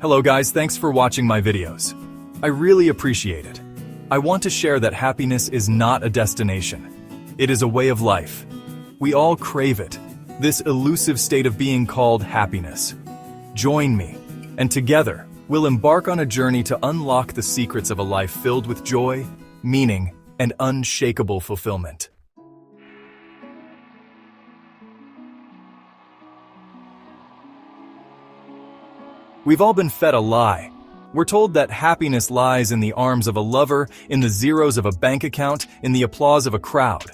Hello guys, thanks for watching my videos. I really appreciate it. I want to share that happiness is not a destination. It is a way of life. We all crave it, this elusive state of being called happiness. Join me, and together, we'll embark on a journey to unlock the secrets of a life filled with joy, meaning, and unshakable fulfillment. We've all been fed a lie. We're told that happiness lies in the arms of a lover, in the zeros of a bank account, in the applause of a crowd.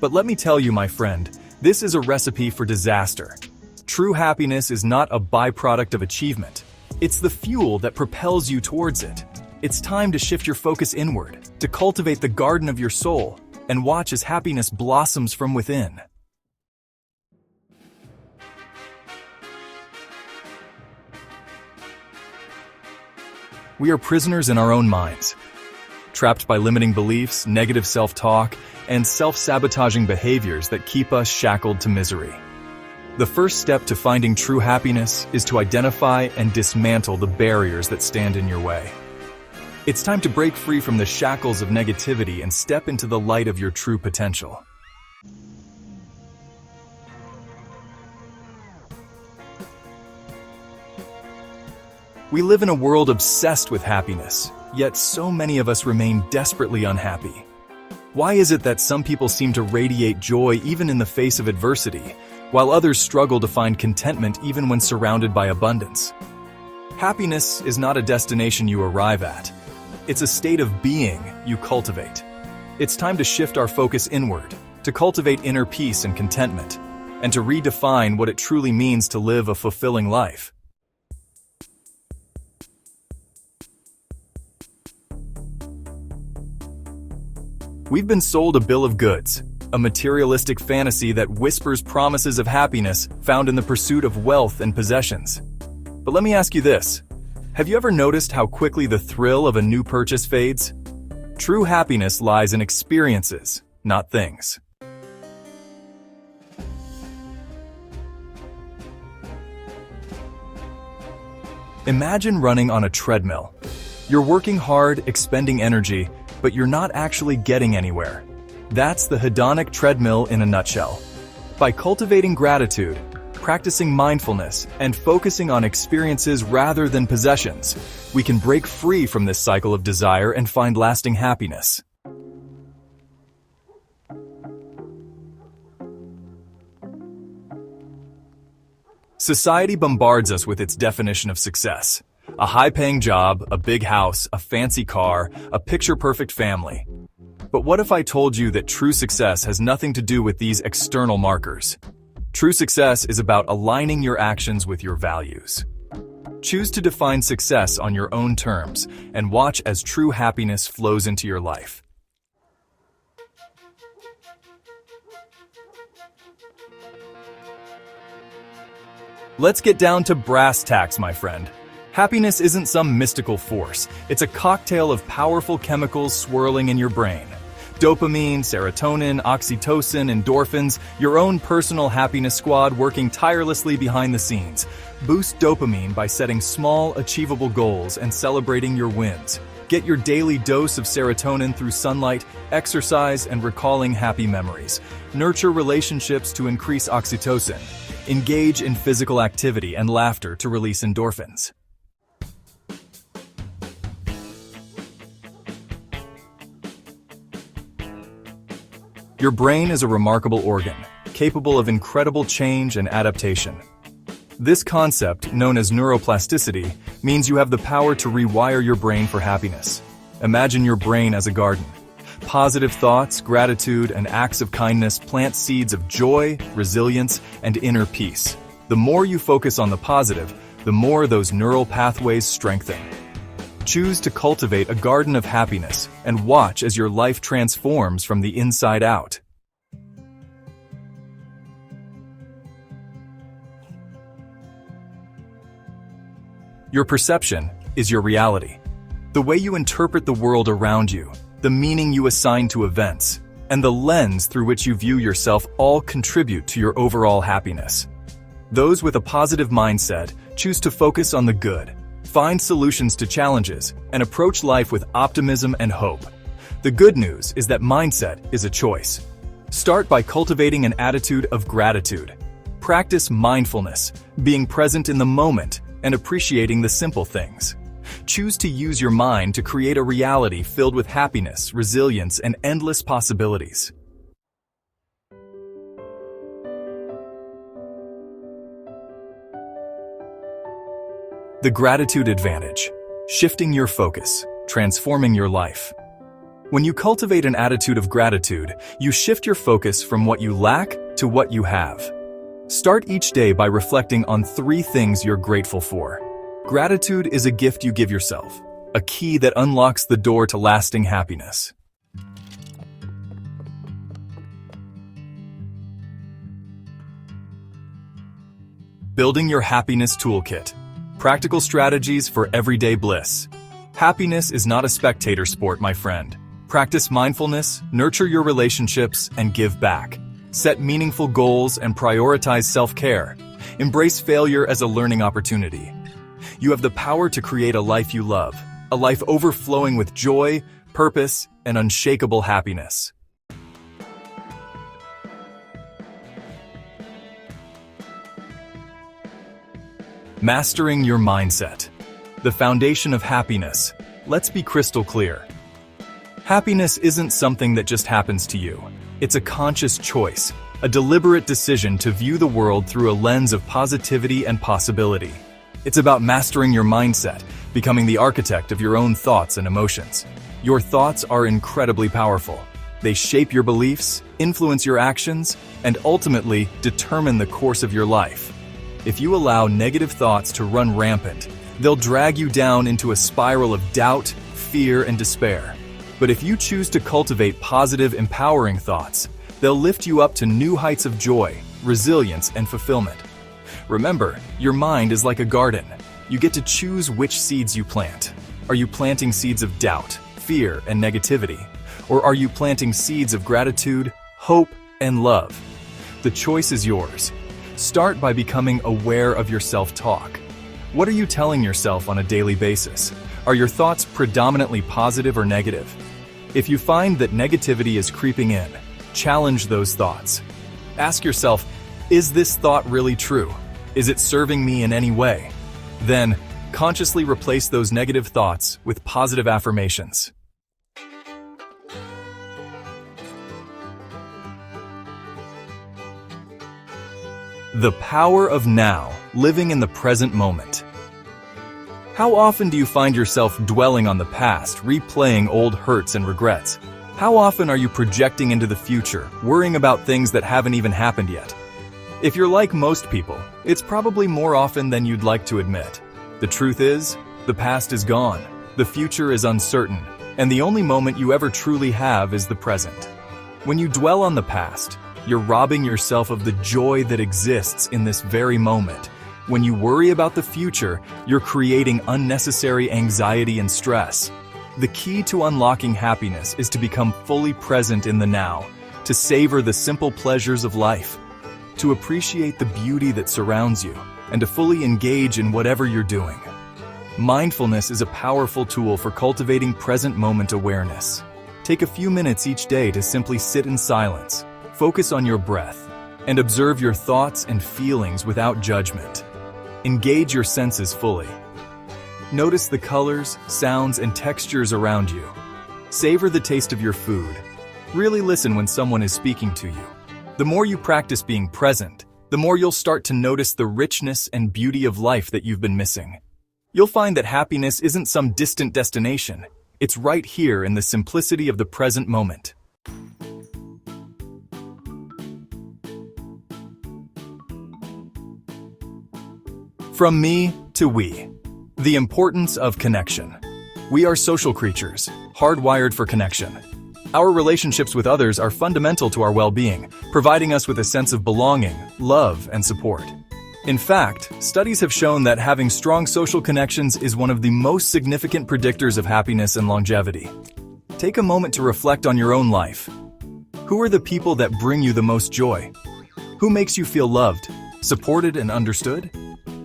But let me tell you, my friend, this is a recipe for disaster. True happiness is not a byproduct of achievement. It's the fuel that propels you towards it. It's time to shift your focus inward, to cultivate the garden of your soul, and watch as happiness blossoms from within. We are prisoners in our own minds, trapped by limiting beliefs, negative self-talk, and self-sabotaging behaviors that keep us shackled to misery. The first step to finding true happiness is to identify and dismantle the barriers that stand in your way. It's time to break free from the shackles of negativity and step into the light of your true potential. We live in a world obsessed with happiness, yet so many of us remain desperately unhappy. Why is it that some people seem to radiate joy even in the face of adversity, while others struggle to find contentment even when surrounded by abundance? Happiness is not a destination you arrive at. It's a state of being you cultivate. It's time to shift our focus inward, to cultivate inner peace and contentment, and to redefine what it truly means to live a fulfilling life. We've been sold a bill of goods, a materialistic fantasy that whispers promises of happiness found in the pursuit of wealth and possessions. But let me ask you this. Have you ever noticed how quickly the thrill of a new purchase fades? True happiness lies in experiences, not things. Imagine running on a treadmill. You're working hard, expending energy, but you're not actually getting anywhere. That's the hedonic treadmill in a nutshell. By cultivating gratitude, practicing mindfulness, and focusing on experiences rather than possessions, we can break free from this cycle of desire and find lasting happiness. Society bombards us with its definition of success. A high-paying job, a big house, a fancy car, a picture-perfect family. But what if I told you that true success has nothing to do with these external markers? True success is about aligning your actions with your values. Choose to define success on your own terms and watch as true happiness flows into your life. Let's get down to brass tacks, my friend. Happiness isn't some mystical force. It's a cocktail of powerful chemicals swirling in your brain. Dopamine, serotonin, oxytocin, endorphins, your own personal happiness squad working tirelessly behind the scenes. Boost dopamine by setting small, achievable goals and celebrating your wins. Get your daily dose of serotonin through sunlight, exercise, and recalling happy memories. Nurture relationships to increase oxytocin. Engage in physical activity and laughter to release endorphins. Your brain is a remarkable organ, capable of incredible change and adaptation. This concept, known as neuroplasticity, means you have the power to rewire your brain for happiness. Imagine your brain as a garden. Positive thoughts, gratitude, and acts of kindness plant seeds of joy, resilience, and inner peace. The more you focus on the positive, the more those neural pathways strengthen. Choose to cultivate a garden of happiness and watch as your life transforms from the inside out. Your perception is your reality. The way you interpret the world around you, the meaning you assign to events, and the lens through which you view yourself all contribute to your overall happiness. Those with a positive mindset choose to focus on the good, Find solutions to challenges and approach life with optimism and hope. The good news is that mindset is a choice. Start by cultivating an attitude of gratitude. Practice mindfulness, being present in the moment and appreciating the simple things. Choose to use your mind to create a reality filled with happiness, resilience, and endless possibilities. The gratitude advantage. Shifting your focus, transforming your life. When you cultivate an attitude of gratitude, you shift your focus from what you lack to what you have. Start each day by reflecting on 3 things you're grateful for. Gratitude is a gift you give yourself, a key that unlocks the door to lasting happiness. Building your happiness toolkit. Practical strategies for everyday bliss. Happiness is not a spectator sport, my friend. Practice mindfulness, nurture your relationships, and give back. Set meaningful goals and prioritize self-care. Embrace failure as a learning opportunity. You have the power to create a life you love, a life overflowing with joy, purpose, and unshakable happiness. Mastering your mindset. The foundation of happiness. Let's be crystal clear. Happiness isn't something that just happens to you. It's a conscious choice, a deliberate decision to view the world through a lens of positivity and possibility. It's about mastering your mindset, becoming the architect of your own thoughts and emotions. Your thoughts are incredibly powerful. They shape your beliefs, influence your actions, and ultimately determine the course of your life. If you allow negative thoughts to run rampant, they'll drag you down into a spiral of doubt, fear, and despair. But if you choose to cultivate positive, empowering thoughts, they'll lift you up to new heights of joy, resilience, and fulfillment. Remember, your mind is like a garden. You get to choose which seeds you plant. Are you planting seeds of doubt, fear, and negativity? Or are you planting seeds of gratitude, hope, and love? The choice is yours. Start by becoming aware of your self-talk. What are you telling yourself on a daily basis? Are your thoughts predominantly positive or negative? If you find that negativity is creeping in, challenge those thoughts. Ask yourself, is this thought really true? Is it serving me in any way? Then, consciously replace those negative thoughts with positive affirmations. The power of now, living in the present moment. How often do you find yourself dwelling on the past, replaying old hurts and regrets? How often are you projecting into the future, worrying about things that haven't even happened yet? If you're like most people, it's probably more often than you'd like to admit. The truth is, the past is gone, the future is uncertain, and the only moment you ever truly have is the present. When you dwell on the past, you're robbing yourself of the joy that exists in this very moment. When you worry about the future, you're creating unnecessary anxiety and stress. The key to unlocking happiness is to become fully present in the now, to savor the simple pleasures of life, to appreciate the beauty that surrounds you, and to fully engage in whatever you're doing. Mindfulness is a powerful tool for cultivating present moment awareness. Take a few minutes each day to simply sit in silence, focus on your breath, and observe your thoughts and feelings without judgment. Engage your senses fully. Notice the colors, sounds, and textures around you. Savor the taste of your food. Really listen when someone is speaking to you. The more you practice being present, the more you'll start to notice the richness and beauty of life that you've been missing. You'll find that happiness isn't some distant destination. It's right here in the simplicity of the present moment. From me to we. The importance of connection. We are social creatures, hardwired for connection. Our relationships with others are fundamental to our well-being, providing us with a sense of belonging, love, and support. In fact, studies have shown that having strong social connections is one of the most significant predictors of happiness and longevity. Take a moment to reflect on your own life. Who are the people that bring you the most joy? Who makes you feel loved, supported, and understood?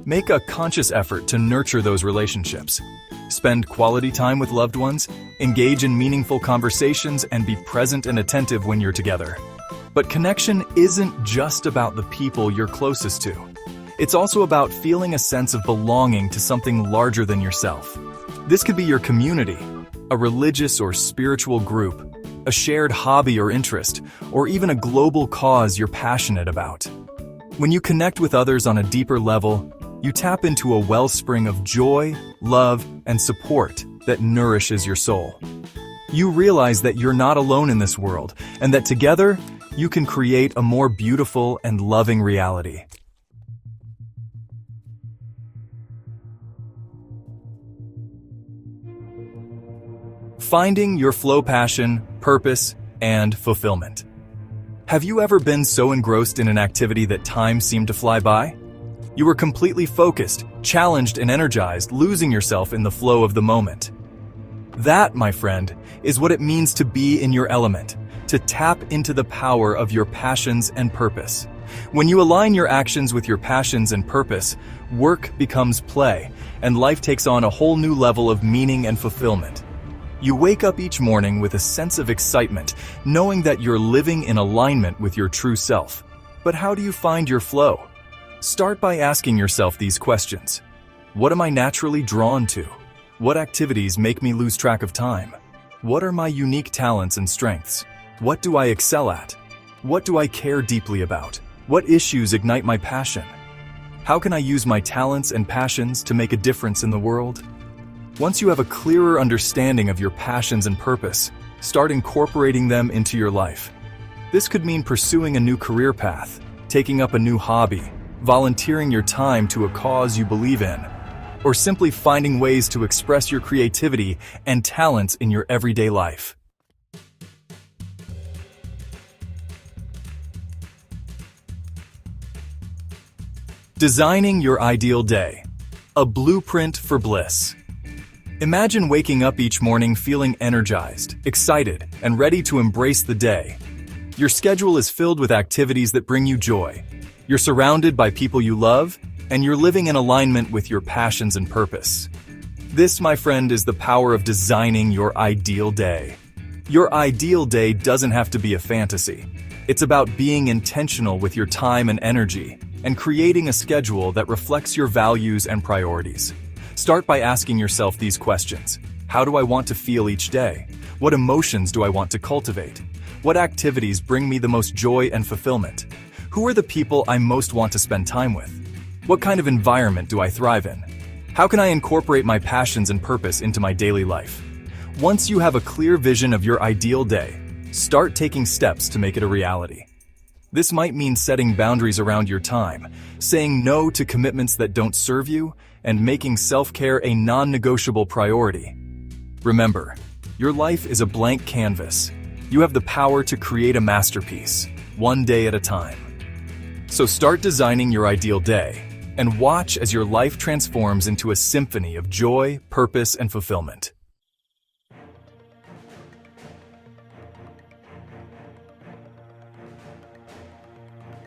Make a conscious effort to nurture those relationships. Spend quality time with loved ones, engage in meaningful conversations, and be present and attentive when you're together. But connection isn't just about the people you're closest to. It's also about feeling a sense of belonging to something larger than yourself. This could be your community, a religious or spiritual group, a shared hobby or interest, or even a global cause you're passionate about. When you connect with others on a deeper level, you tap into a wellspring of joy, love, and support that nourishes your soul. You realize that you're not alone in this world, and that together, you can create a more beautiful and loving reality. Finding your flow passion, purpose, and fulfillment. Have you ever been so engrossed in an activity that time seemed to fly by? You were completely focused, challenged, and energized, losing yourself in the flow of the moment. That, my friend, is what it means to be in your element, to tap into the power of your passions and purpose. When you align your actions with your passions and purpose, work becomes play, and life takes on a whole new level of meaning and fulfillment. You wake up each morning with a sense of excitement, knowing that you're living in alignment with your true self. But how do you find your flow? Start by asking yourself these questions. What am I naturally drawn to? What activities make me lose track of time? What are my unique talents and strengths? What do I excel at? What do I care deeply about? What issues ignite my passion? How can I use my talents and passions to make a difference in the world? Once you have a clearer understanding of your passions and purpose, start incorporating them into your life. This could mean pursuing a new career path, taking up a new hobby, volunteering your time to a cause you believe in, or simply finding ways to express your creativity and talents in your everyday life. Designing your ideal day. A blueprint for bliss. Imagine waking up each morning feeling energized, excited, and ready to embrace the day. Your schedule is filled with activities that bring you joy. You're surrounded by people you love, and you're living in alignment with your passions and purpose. This, my friend, is the power of designing your ideal day. Your ideal day doesn't have to be a fantasy. It's about being intentional with your time and energy, and creating a schedule that reflects your values and priorities. Start by asking yourself these questions. How do I want to feel each day? What emotions do I want to cultivate? What activities bring me the most joy and fulfillment? Who are the people I most want to spend time with? What kind of environment do I thrive in? How can I incorporate my passions and purpose into my daily life? Once you have a clear vision of your ideal day, start taking steps to make it a reality. This might mean setting boundaries around your time, saying no to commitments that don't serve you, and making self-care a non-negotiable priority. Remember, your life is a blank canvas. You have the power to create a masterpiece, one day at a time. So start designing your ideal day, and watch as your life transforms into a symphony of joy, purpose, and fulfillment.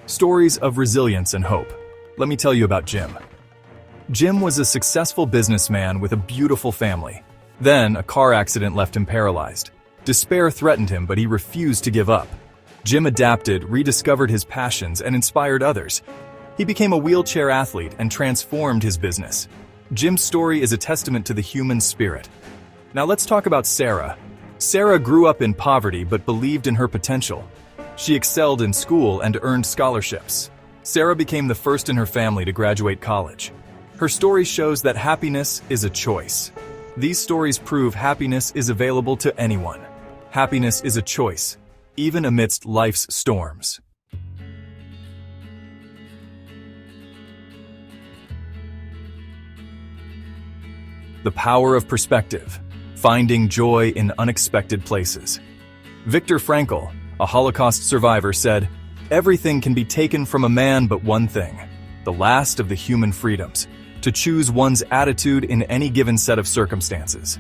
Stories of resilience and hope. Let me tell you about Jim. Jim was a successful businessman with a beautiful family. Then, a car accident left him paralyzed. Despair threatened him, but he refused to give up. Jim adapted, rediscovered his passions, and inspired others. He became a wheelchair athlete and transformed his business. Jim's story is a testament to the human spirit. Now let's talk about Sarah. Sarah grew up in poverty but believed in her potential. She excelled in school and earned scholarships. Sarah became the first in her family to graduate college. Her story shows that happiness is a choice. These stories prove happiness is available to anyone. Happiness is a choice, even amidst life's storms. The power of perspective. Finding joy in unexpected places. Viktor Frankl, a Holocaust survivor, said, "Everything can be taken from a man but one thing, the last of the human freedoms, to choose one's attitude in any given set of circumstances."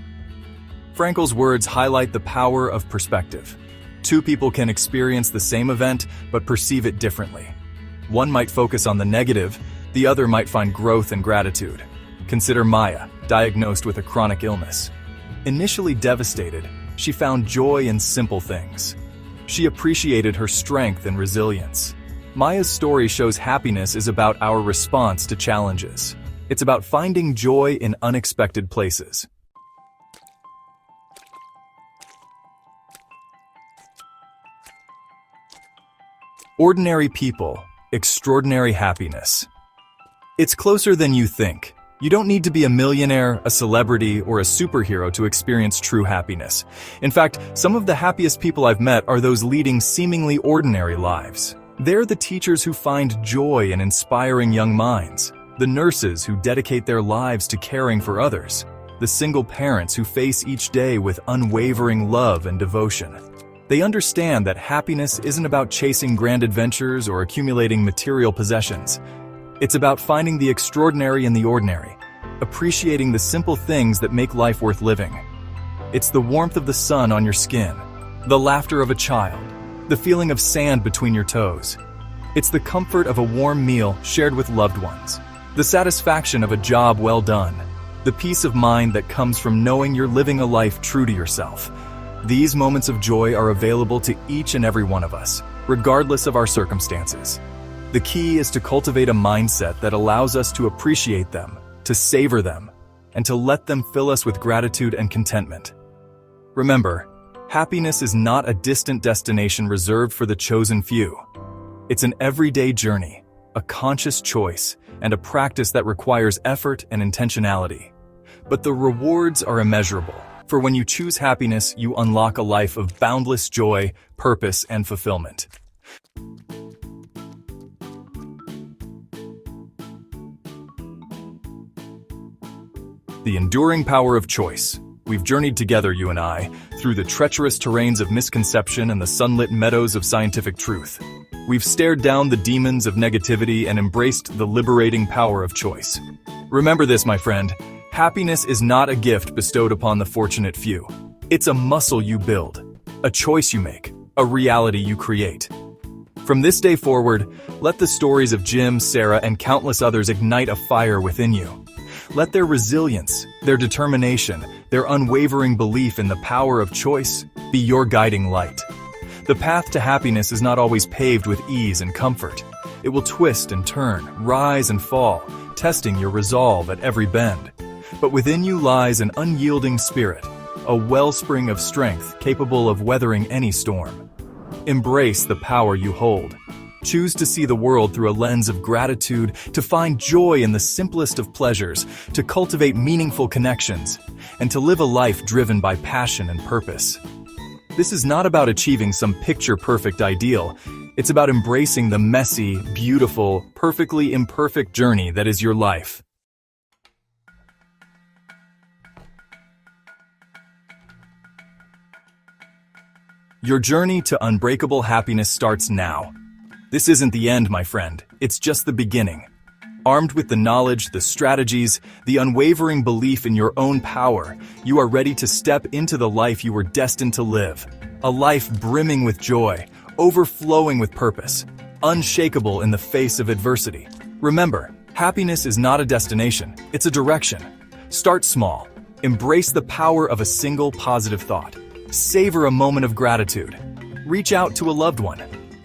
Frankl's words highlight the power of perspective. Two people can experience the same event but perceive it differently. One might focus on the negative, The other might find growth and gratitude. Consider Maya, diagnosed with a chronic illness. Initially devastated, she found joy in simple things. She appreciated her strength and resilience. Maya's story shows happiness is about our response to challenges. It's about finding joy in unexpected places. Ordinary people, extraordinary happiness. It's closer than you think. You don't need to be a millionaire, a celebrity, or a superhero to experience true happiness. In fact, some of the happiest people I've met are those leading seemingly ordinary lives. They're the teachers who find joy in inspiring young minds, the nurses who dedicate their lives to caring for others, the single parents who face each day with unwavering love and devotion. They understand that happiness isn't about chasing grand adventures or accumulating material possessions. It's about finding the extraordinary in the ordinary, appreciating the simple things that make life worth living. It's the warmth of the sun on your skin, the laughter of a child, the feeling of sand between your toes. It's the comfort of a warm meal shared with loved ones, the satisfaction of a job well done, the peace of mind that comes from knowing you're living a life true to yourself. These moments of joy are available to each and every one of us, regardless of our circumstances. The key is to cultivate a mindset that allows us to appreciate them, to savor them, and to let them fill us with gratitude and contentment. Remember, happiness is not a distant destination reserved for the chosen few. It's an everyday journey, a conscious choice, and a practice that requires effort and intentionality. But the rewards are immeasurable, for when you choose happiness, you unlock a life of boundless joy, purpose, and fulfillment. The enduring power of choice. We've journeyed together, you and I, through the treacherous terrains of misconception and the sunlit meadows of scientific truth. We've stared down the demons of negativity and embraced the liberating power of choice. Remember this, my friend, happiness is not a gift bestowed upon the fortunate few. It's a muscle you build, a choice you make, a reality you create. From this day forward, let the stories of Jim, Sarah, and countless others ignite a fire within you. Let their resilience, their determination, their unwavering belief in the power of choice be your guiding light. The path to happiness is not always paved with ease and comfort. It will twist and turn, rise and fall, testing your resolve at every bend. But within you lies an unyielding spirit, a wellspring of strength capable of weathering any storm. Embrace the power you hold. Choose to see the world through a lens of gratitude, to find joy in the simplest of pleasures, to cultivate meaningful connections, and to live a life driven by passion and purpose. This is not about achieving some picture-perfect ideal. It's about embracing the messy, beautiful, perfectly imperfect journey that is your life. Your journey to unbreakable happiness starts now. This isn't the end, my friend. It's just the beginning. Armed with the knowledge, the strategies, the unwavering belief in your own power, you are ready to step into the life you were destined to live. A life brimming with joy, overflowing with purpose, unshakable in the face of adversity. Remember, happiness is not a destination, it's a direction. Start small. Embrace the power of a single positive thought. Savor a moment of gratitude. Reach out to a loved one.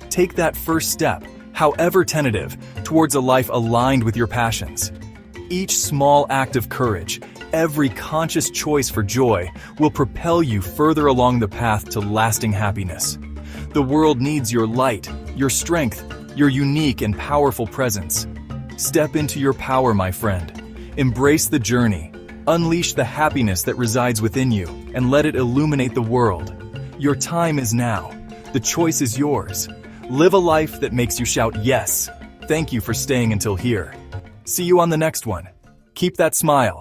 Take that first step, however tentative, towards a life aligned with your passions. Each small act of courage, every conscious choice for joy, will propel you further along the path to lasting happiness. The world needs your light, your strength, your unique and powerful presence. Step into your power, my friend. Embrace the journey. Unleash the happiness that resides within you, and let it illuminate the world. Your time is now. The choice is yours. Live a life that makes you shout yes. Thank you for staying until here. See you on the next one. Keep that smile.